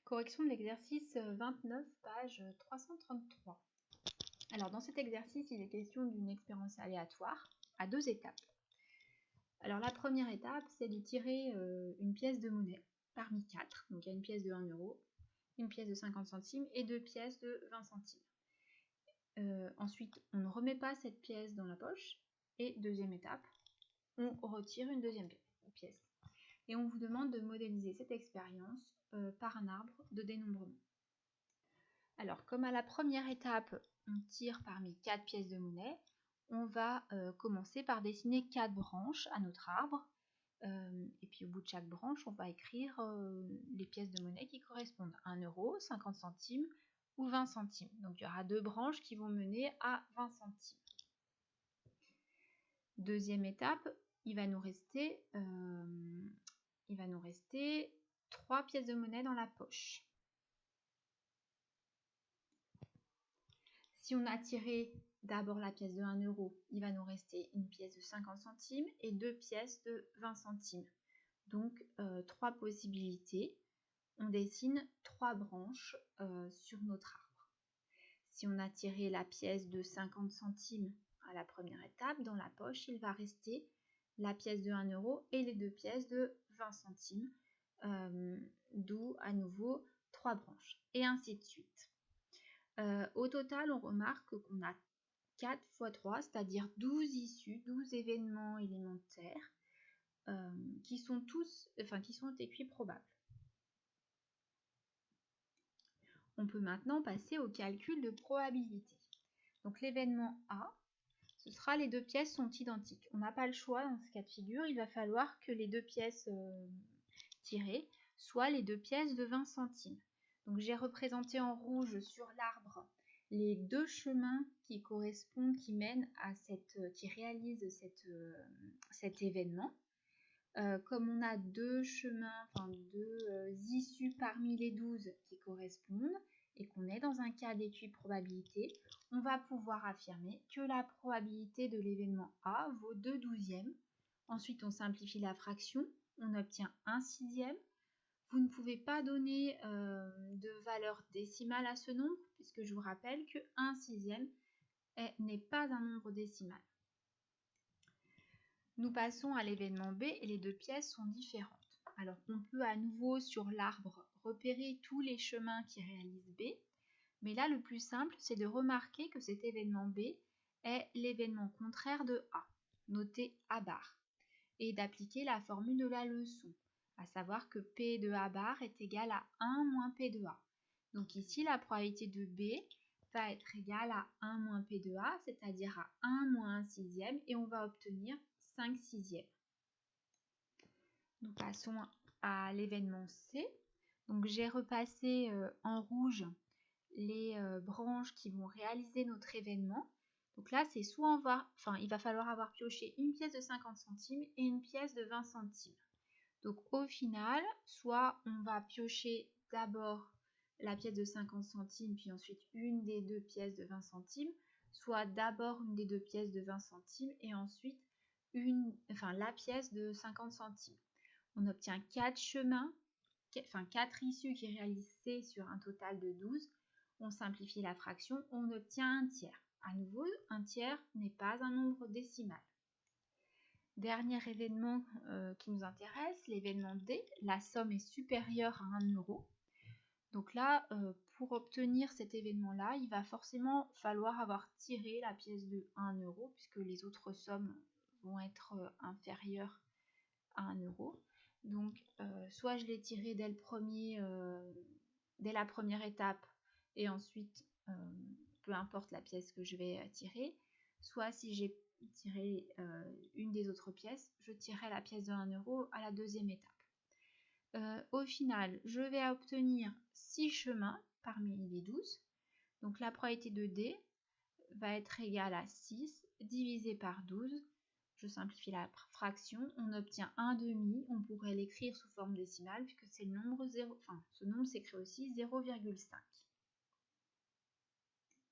Correction de l'exercice 29, page 333. Alors dans cet exercice, il est question d'une expérience aléatoire à 2 étapes. Alors la première étape, c'est de tirer une pièce de monnaie parmi 4. Donc il y a une pièce de 1 euro, une pièce de 50 centimes et 2 pièces de 20 centimes. Ensuite, on ne remet pas cette pièce dans la poche. Et deuxième étape, on retire une deuxième pièce. Et on vous demande de modéliser cette expérience par un arbre de dénombrement. Alors, comme à la première étape, on tire parmi 4 pièces de monnaie, on va commencer par dessiner 4 branches à notre arbre. Et puis au bout de chaque branche, on va écrire les pièces de monnaie qui correspondent à 1 euro, 50 centimes ou 20 centimes. Donc il y aura 2 branches qui vont mener à 20 centimes. Deuxième étape, il va nous rester 3 pièces de monnaie dans la poche. Si on a tiré d'abord la pièce de 1 euro, il va nous rester une pièce de 50 centimes et 2 pièces de 20 centimes. Donc 3 possibilités. On dessine 3 branches sur notre arbre. Si on a tiré la pièce de 50 centimes à la première étape, dans la poche, il va rester la pièce de 1 euro et les 2 pièces de 20 centimes, d'où à nouveau 3 branches, et ainsi de suite. Au total, on remarque qu'on a 4 x 3, c'est-à-dire 12 issues, 12 événements élémentaires qui sont équiprobables. On peut maintenant passer au calcul de probabilité. Donc l'événement A, ce sera les 2 pièces sont identiques. On n'a pas le choix dans ce cas de figure, il va falloir que les 2 pièces tirées soient les 2 pièces de 20 centimes. Donc j'ai représenté en rouge sur l'arbre les 2 chemins qui correspondent, qui mènent à qui réalisent cet événement. Comme on a 2 chemins, deux issues parmi les 12 qui correspondent et qu'on est dans un cas d'équiprobabilité, on va pouvoir affirmer que la probabilité de l'événement A vaut 2/12. Ensuite, on simplifie la fraction, on obtient 1/6. Vous ne pouvez pas donner de valeur décimale à ce nombre, puisque je vous rappelle que 1/6 n'est pas un nombre décimal. Nous passons à l'événement B et les 2 pièces sont différentes. Alors on peut à nouveau sur l'arbre repérer tous les chemins qui réalisent B, mais là le plus simple c'est de remarquer que cet événement B est l'événement contraire de A, noté A bar, et d'appliquer la formule de la leçon, à savoir que P de A bar est égal à 1 moins P de A. Donc ici la probabilité de B va être égale à 1 moins P de A, c'est-à-dire à 1 moins 1/6, et on va obtenir 5/6. Nous passons à l'événement C. Donc j'ai repassé en rouge les branches qui vont réaliser notre événement. Donc là, c'est soit il va falloir avoir pioché une pièce de 50 centimes et une pièce de 20 centimes. Donc au final, soit on va piocher d'abord la pièce de 50 centimes, puis ensuite une des 2 pièces de 20 centimes, soit d'abord une des 2 pièces de 20 centimes et ensuite la pièce de 50 centimes. On obtient 4 chemins, 4 issues qui réalisent C sur un total de 12. On simplifie la fraction, on obtient 1/3. À nouveau, 1/3 n'est pas un nombre décimal. Dernier événement qui nous intéresse, l'événement D, la somme est supérieure à 1 euro. Donc là, pour obtenir cet événement-là, il va forcément falloir avoir tiré la pièce de 1 euro, puisque les autres sommes vont être inférieures à 1 euro. Donc, soit je l'ai tiré dès la première étape, et ensuite, peu importe la pièce que je vais tirer, soit si j'ai tiré une des autres pièces, je tirerai la pièce de 1 euro à la deuxième étape. Au final, je vais obtenir 6 chemins parmi les 12. Donc la probabilité de D va être égale à 6 divisé par 12. Je simplifie la fraction, on obtient 1/2. On pourrait l'écrire sous forme décimale puisque c'est le nombre 0. Ce nombre s'écrit aussi 0,5.